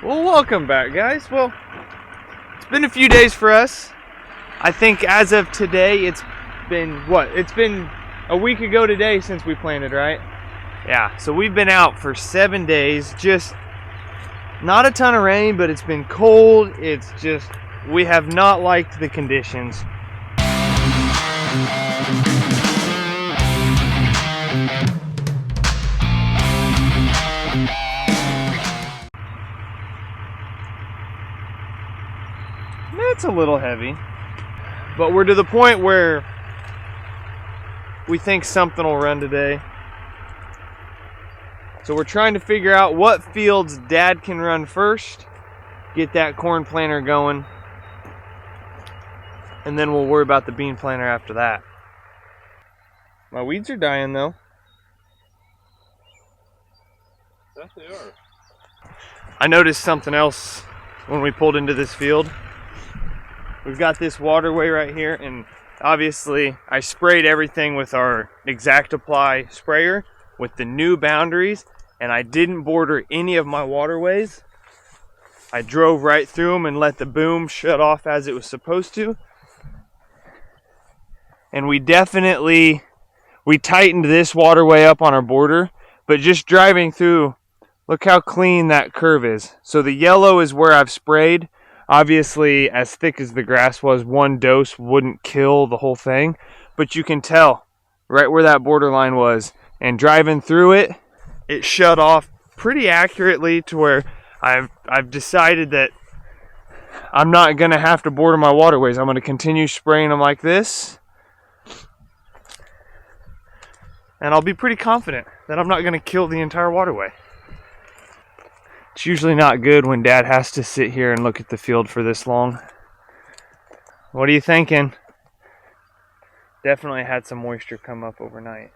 Well, welcome back, guys. Well, it's been a few days for us. I think as of today, it's been, It's been a week ago today since we planted, right? Yeah, so we've been out for 7 days. Just not a ton of rain, but it's been cold. It's just, we have not liked the conditions. It's a little heavy, but we're to the point where we think something will run today. So we're trying to figure out what fields Dad can run first, get that corn planter going, and then we'll worry about the bean planter after that. My weeds are dying though. Yes, they are. I noticed something else when we pulled into this field. We've got this waterway right here, and obviously I sprayed everything with our Exact Apply sprayer with the new boundaries, and I didn't border any of my waterways. I drove right through them and let the boom shut off as it was supposed to. And we tightened this waterway up on our border, but just driving through, look how clean that curve is. So the yellow is where I've sprayed. Obviously, as thick as the grass was, one dose wouldn't kill the whole thing, but you can tell right where that borderline was. And driving through it, it shut off pretty accurately to where I've decided that I'm not going to have to border my waterways. I'm going to continue spraying them like this, and I'll be pretty confident that I'm not going to kill the entire waterway. It's usually not good when Dad has to sit here and look at the field for this long. What are you thinking? Definitely had some moisture come up overnight.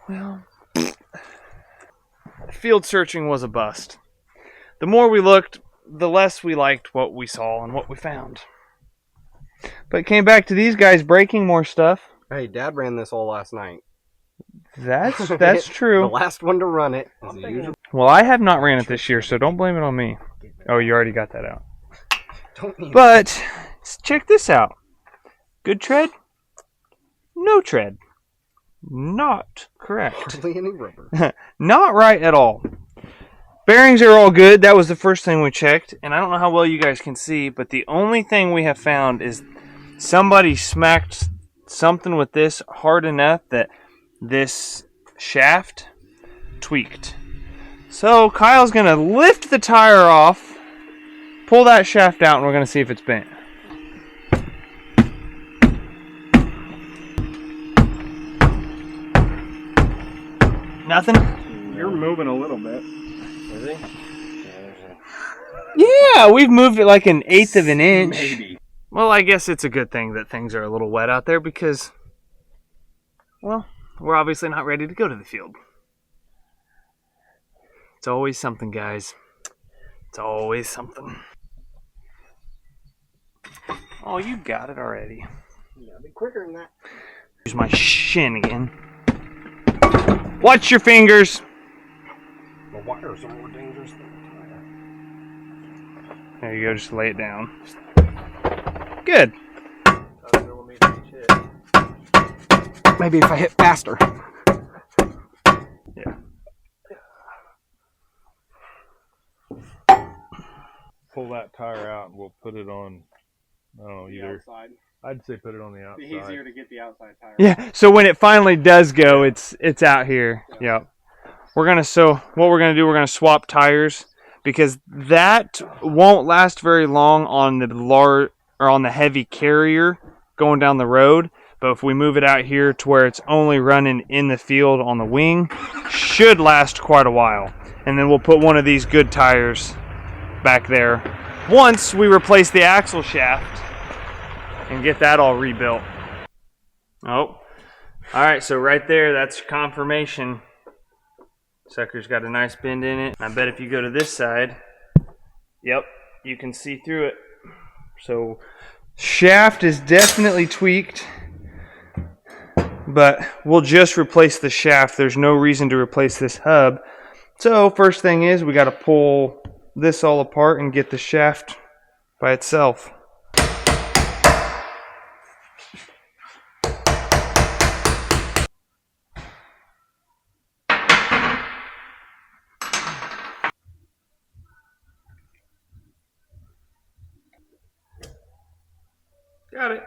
Well, field searching was a bust. The more we looked, the less we liked what we saw and what we found. But it came back to these guys breaking more stuff. Hey, Dad ran this all last night. That's true. The last one to run it. Well, I have not ran it this year, so don't blame it on me. Oh, you already got that out. But check this out. Good tread? No tread. Not correct. Hardly any rubber. Not right at all. Bearings are all good. That was the first thing we checked. And I don't know how well you guys can see, but the only thing we have found is somebody smacked something with this hard enough that this shaft tweaked. So Kyle's going to lift the tire off, pull that shaft out, and we're going to see if it's bent. Nothing? You're moving a little bit. Is he? Yeah, we've moved it like 1/8 of an inch. Maybe. Well, I guess it's a good thing that things are a little wet out there because, well, we're obviously not ready to go to the field. It's always something, guys. It's always something. Oh, you got it already. You gotta be quicker than that. Use my shin again. Watch your fingers. The wires are more dangerous than the tire. There you go, just lay it down. Good. Maybe if I hit faster. Yeah. Pull that tire out and we'll put it on, I don't know, either. Outside. I'd say put it on the outside. It'd be easier to get the outside tire. Yeah, so when it finally does go, it's out here. Yep. What we're gonna do, we're gonna swap tires because that won't last very long on the heavy carrier going down the road. But if we move it out here to where it's only running in the field on the wing, should last quite a while. And then we'll put one of these good tires back there once we replace the axle shaft and get that all rebuilt. Oh, all right, so right there, that's confirmation. Sucker's got a nice bend in it. I bet if you go to this side, yep, you can see through it. So shaft is definitely tweaked, but we'll just replace the shaft. There's no reason to replace this hub So first thing is we got to pull this all apart and get the shaft by itself. Got it.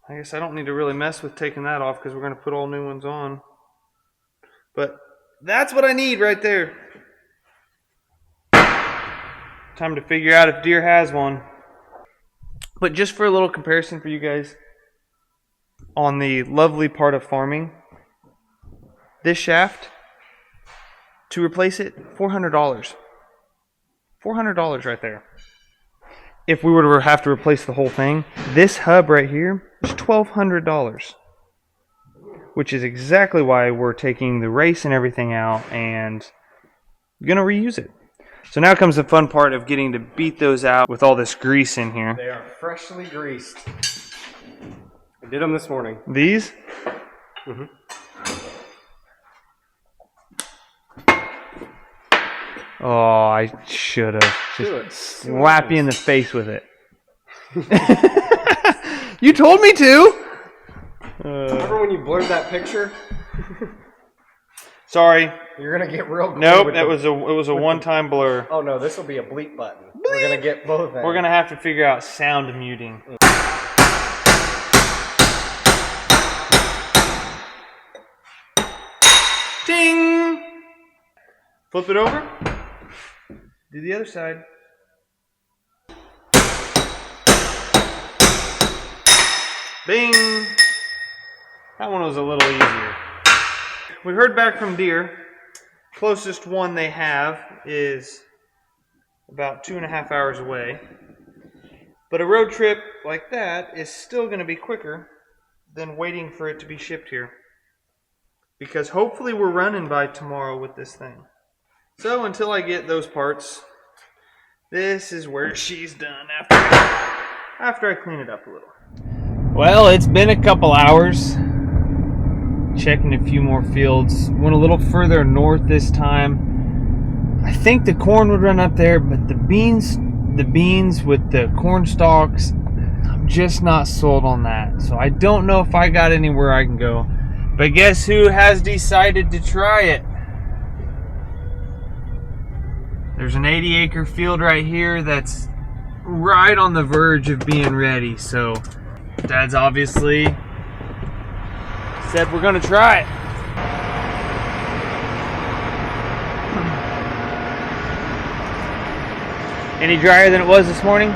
I guess I don't need to really mess with taking that off because we're going to put all new ones on. But that's what I need right there. Time to figure out if Deere has one. But just for a little comparison for you guys, on the lovely part of farming, this shaft, to replace it, $400. $400 right there. If we were to have to replace the whole thing, this hub right here is $1,200. Which is exactly why we're taking the race and everything out and going to reuse it. So now comes the fun part of getting to beat those out with all this grease in here. They are freshly greased. I did them this morning. These? Mm-hmm. Oh, I should have just slapped you in the face with it. You told me to. Remember when you blurred that picture? Sorry. You're gonna get real. Nope, it was a one-time blur. Oh no, this will be a bleep button. We're gonna get both. We're gonna have to figure out sound muting. Ding! Flip it over. Do the other side. Bing! That one was a little easier. We heard back from Deere. Closest one they have is about 2.5 hours away. But a road trip like that is still going to be quicker than waiting for it to be shipped here. Because hopefully we're running by tomorrow with this thing. So until I get those parts, this is where she's done after I clean it up a little. Well, it's been a couple hours. Checking a few more fields. Went a little further north this time. I think the corn would run up there, but the beans with the corn stalks, I'm just not sold on that. So I don't know if I got anywhere I can go. But guess who has decided to try it? There's an 80-acre field right here that's right on the verge of being ready. So Dad's obviously said we're gonna try it. Any drier than it was this morning?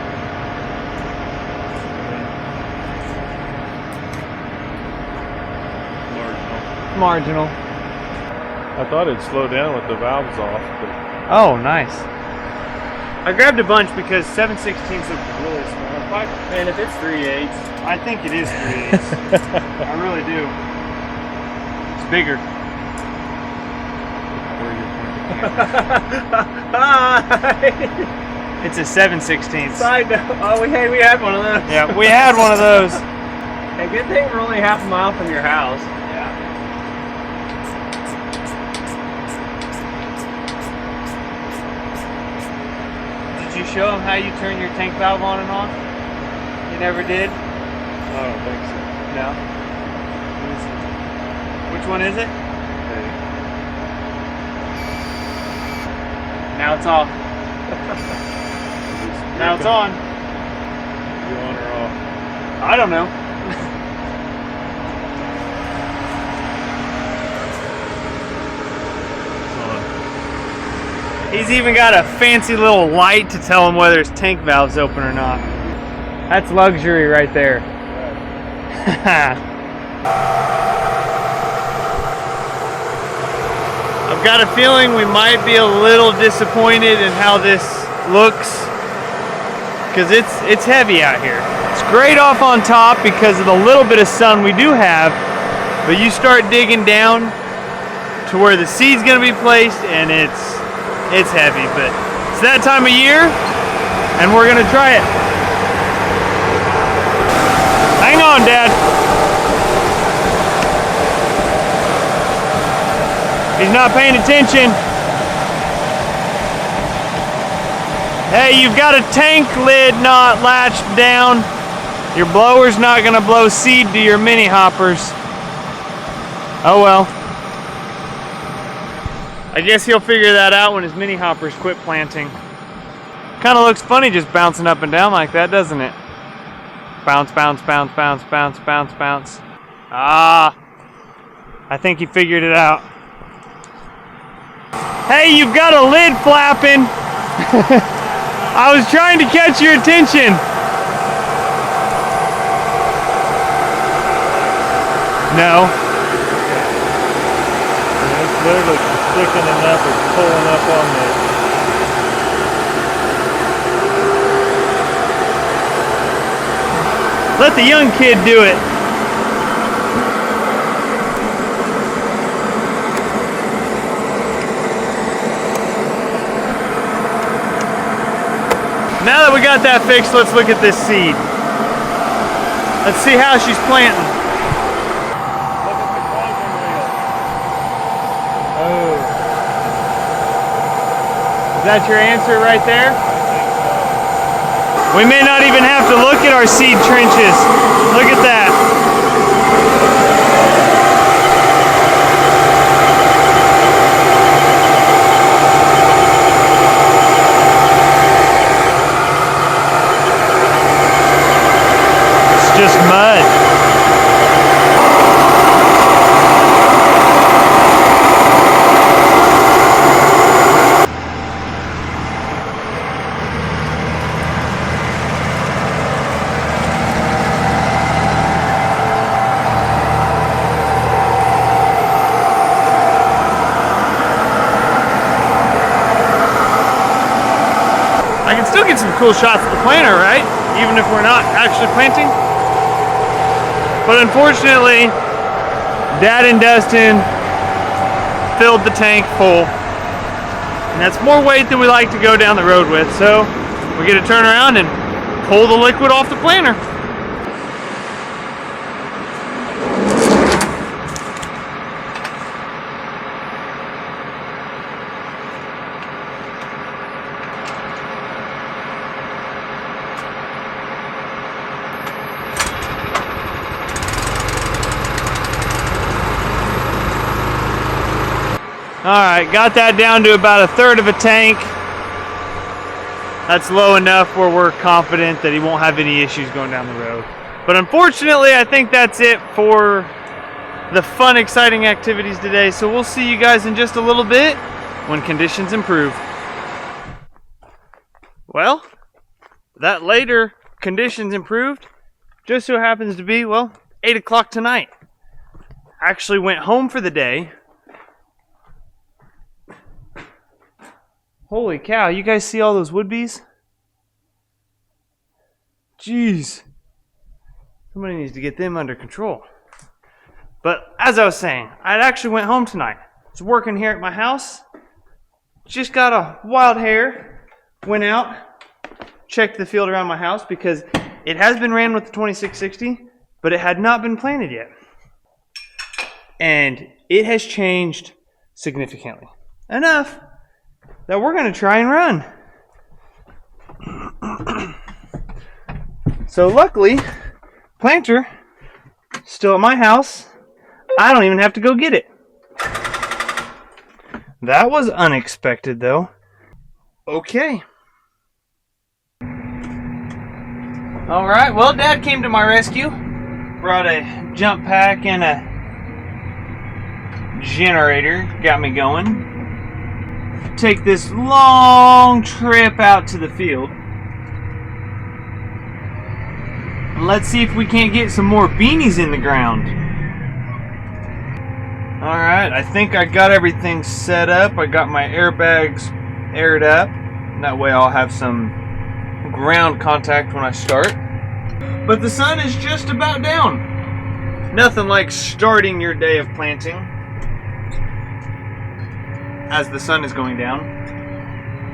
Marginal. I thought it'd slow down with the valves off, but Oh, nice. I grabbed a bunch because 7/16 look really small. man, if it's 3/8, I think it is 3/8. I really do. It's bigger. It's a 7/16. Side note. Oh, we had one of those. Yeah, we had one of those. Hey, good thing we're only half a mile from your house. Did you show him how you turn your tank valve on and off? You never did? I don't think so. No. Which one is it? Now it's off. Now it's on. You on or off? I don't know. He's even got a fancy little light to tell him whether his tank valve's open or not. That's luxury right there. I've got a feeling we might be a little disappointed in how this looks, because it's heavy out here. It's great off on top because of the little bit of sun we do have, but you start digging down to where the seed's gonna be placed and it's heavy, but it's that time of year and we're gonna try it. Hang on, Dad. He's not paying attention. Hey, you've got a tank lid not latched down. Your blower's not gonna blow seed to your mini hoppers. Oh well. I guess he'll figure that out when his mini hoppers quit planting. Kind of looks funny just bouncing up and down like that, doesn't it? Bounce, bounce, bounce, bounce, bounce, bounce, bounce. Ah, I think he figured it out. Hey, you've got a lid flapping. I was trying to catch your attention. No. It's literally thickening up or pulling up on the. Let the young kid do it. Now that we got that fixed, let's look at this seed. Let's see how she's planting. Look at the clothing wheel. Oh. Is that your answer right there? We may not even have to look at our seed trenches. Look at that. It's just mud. I can still get some cool shots of the planter, right? Even if we're not actually planting. But unfortunately, Dad and Dustin filled the tank full. And that's more weight than we like to go down the road with. So we get to turn around and pull the liquid off the planter. Alright, got that down to about 1/3 of a tank. That's low enough where we're confident that he won't have any issues going down the road. But unfortunately, I think that's it for the fun, exciting activities today. So we'll see you guys in just a little bit when conditions improve. Well, that later conditions improved just so happens to be, well, 8 o'clock tonight. Actually went home for the day. Holy cow, you guys see all those wood bees? Jeez. Somebody needs to get them under control. But as I was saying, I actually went home tonight. I was working here at my house. Just got a wild hair. Went out, checked the field around my house because it has been ran with the 2660, but it had not been planted yet. And it has changed significantly. Enough that we're going to try and run. So luckily, planter still at my house. I don't even have to go get it. That was unexpected though. Okay. Alright, well Dad came to my rescue. Brought a jump pack and a generator. Got me going. Take this long trip out to the field. And let's see if we can't get some more beanies in the ground. Alright, I think I got everything set up. I got my airbags aired up. That way I'll have some ground contact when I start. But the sun is just about down. Nothing like starting your day of planting as the sun is going down.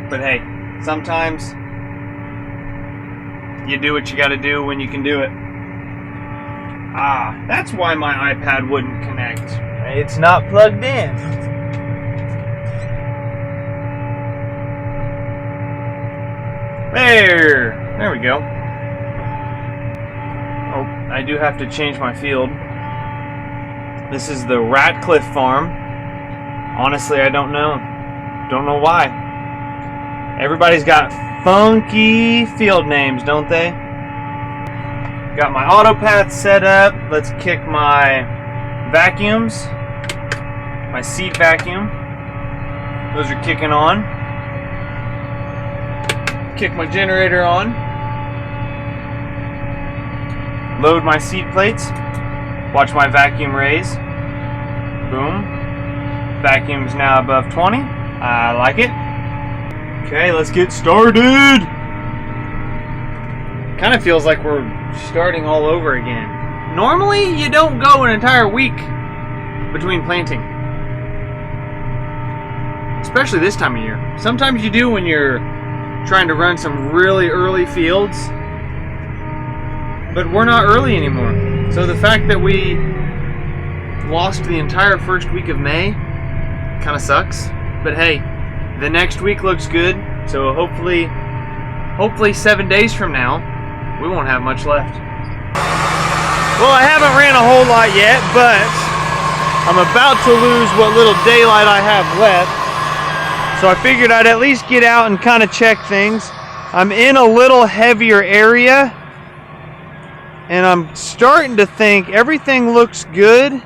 But hey, sometimes you do what you gotta do when you can do it. Ah, that's why my iPad wouldn't connect. It's not plugged in. There we go. Oh, I do have to change my field. This is the Ratcliffe farm. Honestly, I don't know. Don't know why. Everybody's got funky field names, don't they? Got my auto path set up. Let's kick my vacuums. My seed vacuum. Those are kicking on. Kick my generator on. Load my seed plates. Watch my vacuum raise. Boom. Vacuum's now above 20. I like it. Okay, let's get started. Kind of feels like we're starting all over again. Normally, you don't go an entire week between planting. Especially this time of year. Sometimes you do when you're trying to run some really early fields. But we're not early anymore. So the fact that we lost the entire first week of May kind of sucks. But hey, the next week looks good. So hopefully 7 days from now, we won't have much left. Well, I haven't ran a whole lot yet, but I'm about to lose what little daylight I have left. So I figured I'd at least get out and kind of check things. I'm in a little heavier area, and I'm starting to think everything looks good,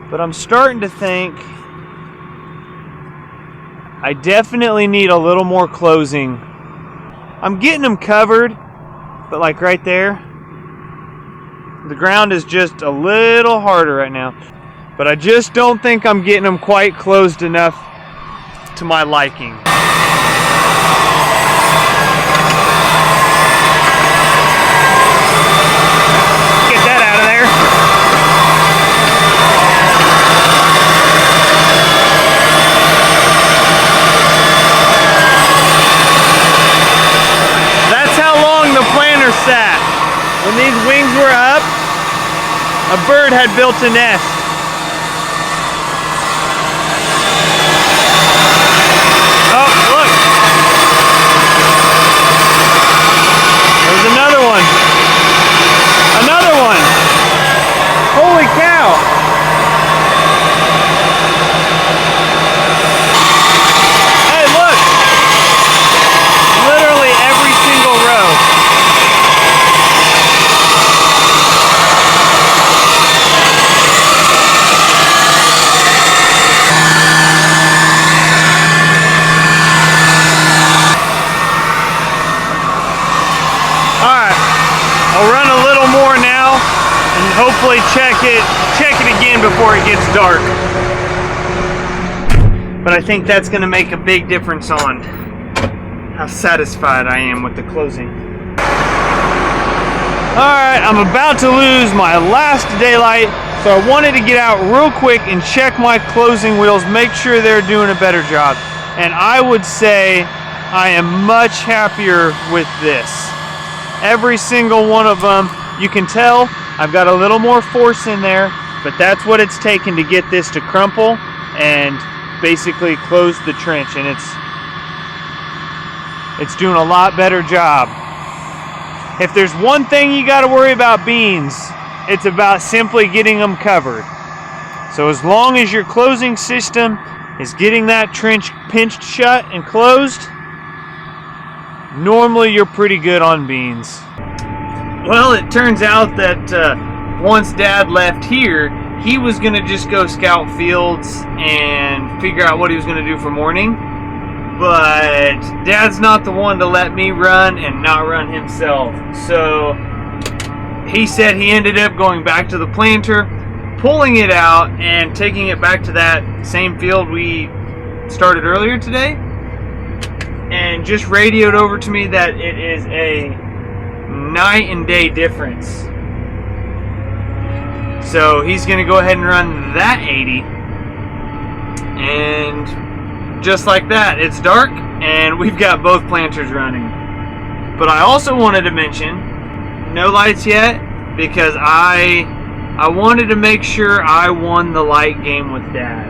but I'm starting to think I definitely need a little more closing. I'm getting them covered, but like right there, the ground is just a little harder right now. But I just don't think I'm getting them quite closed enough to my liking. Get that out of there. That's how long the planter sat. When these wings were up, a bird had built a nest. Holy cow! Hey, look! Literally every single row. Alright, I'll run a little more now. And hopefully check it again before it gets dark. But I think that's going to make a big difference on how satisfied I am with the closing. Alright, I'm about to lose my last daylight, so I wanted to get out real quick and check my closing wheels, make sure they're doing a better job. And I would say I am much happier with this. Every single one of them, you can tell I've got a little more force in there, but that's what it's taken to get this to crumple and basically close the trench, and it's doing a lot better job. If there's one thing you got to worry about beans, it's about simply getting them covered. So as long as your closing system is getting that trench pinched shut and closed, normally you're pretty good on beans. Well, it turns out that once Dad left here, he was going to just go scout fields and figure out what he was going to do for morning. But Dad's not the one to let me run and not run himself. So he said he ended up going back to the planter, pulling it out, and taking it back to that same field we started earlier today. And just radioed over to me that it is a night and day difference. So he's going to go ahead and run that 80, and just like that, it's dark and we've got both planters running. But I also wanted to mention, no lights yet, because I wanted to make sure I won the light game with Dad.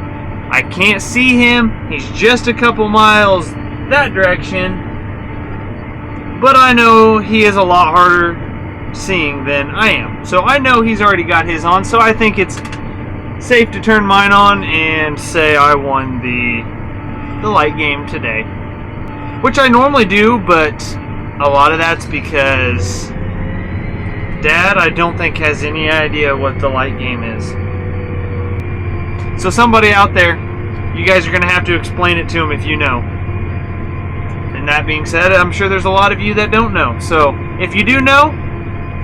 I can't see him. He's just a couple miles that direction. But I know he is a lot harder seeing than I am. So I know he's already got his on, so I think it's safe to turn mine on and say I won the light game today. Which I normally do, but a lot of that's because Dad, I don't think, has any idea what the light game is. So somebody out there, you guys are going to have to explain it to him if you know. And that being said, I'm sure there's a lot of you that don't know. So if you do know,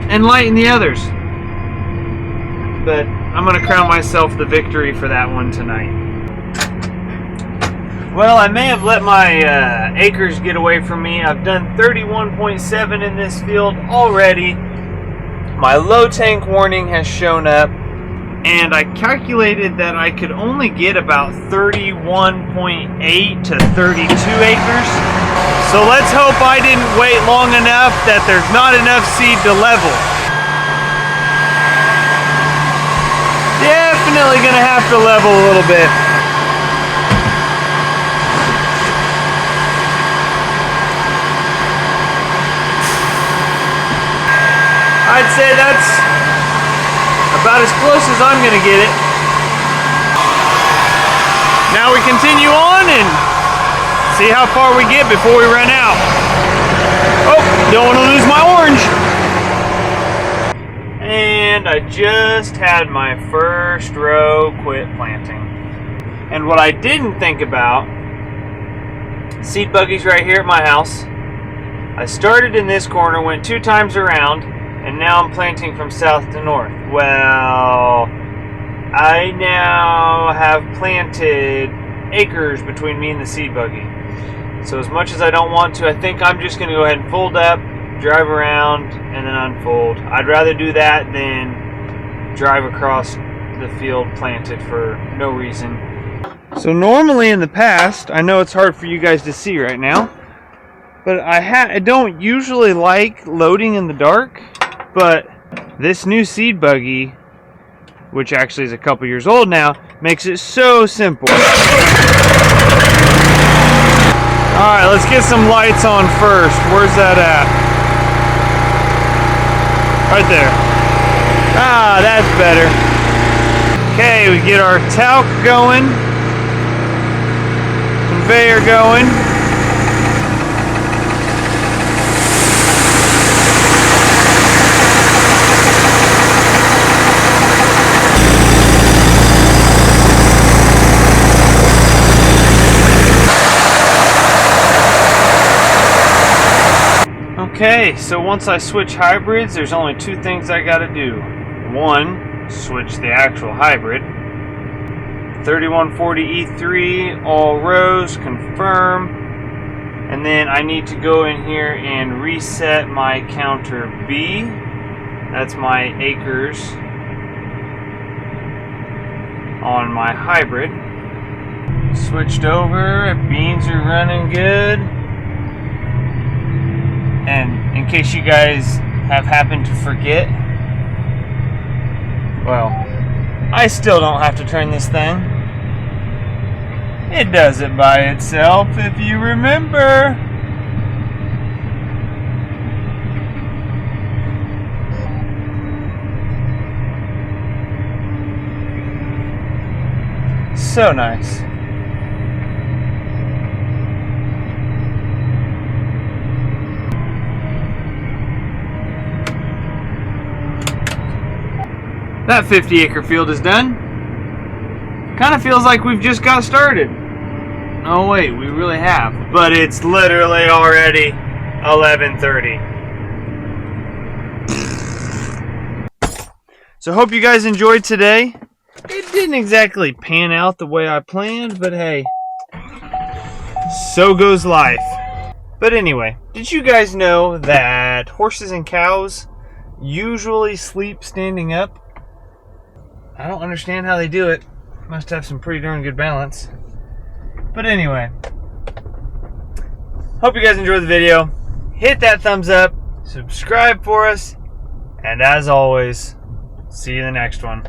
enlighten the others. But I'm going to crown myself the victory for that one tonight. Well, I may have let my acres get away from me. I've done 31.7 in this field already. My low tank warning has shown up, and I calculated that I could only get about 31.8 to 32 acres. So let's hope I didn't wait long enough that there's not enough seed to level. Definitely gonna have to level a little bit. I'd say that's about as close as I'm going to get it. Now we continue on and see how far we get before we run out. Oh, don't want to lose my orange. And I just had my first row quit planting. And what I didn't think about, seed buggies right here at my house. I started in this corner, went 2 times around, and now I'm planting from south to north. Well, I now have planted acres between me and the seed buggy. So as much as I don't want to, I think I'm just going to go ahead and fold up, drive around, and then unfold. I'd rather do that than drive across the field planted for no reason. So normally in the past, I know it's hard for you guys to see right now, but I don't usually like loading in the dark. But this new seed buggy, which actually is a couple years old now, makes it so simple. Alright, let's get some lights on first. Where's that at? Right there. Ah, that's better. Okay, we get our talc going. Conveyor going. Okay, so once I switch hybrids, there's only 2 things I gotta do. 1, switch the actual hybrid. 3140E3, all rows, confirm. And then I need to go in here and reset my counter B. That's my acres on my hybrid. Switched over, beans are running good. And in case you guys have happened to forget, well, I still don't have to turn this thing. It does it by itself, if you remember. So nice. That 50-acre field is done. Kind of feels like we've just got started. Oh wait, we really have. But it's literally already 11:30. So hope you guys enjoyed today. It didn't exactly pan out the way I planned, but hey, so goes life. But anyway, did you guys know that horses and cows usually sleep standing up? I don't understand how they do it. Must have some pretty darn good balance. But anyway, hope you guys enjoyed the video. Hit that thumbs up, subscribe for us, and as always, see you in the next one.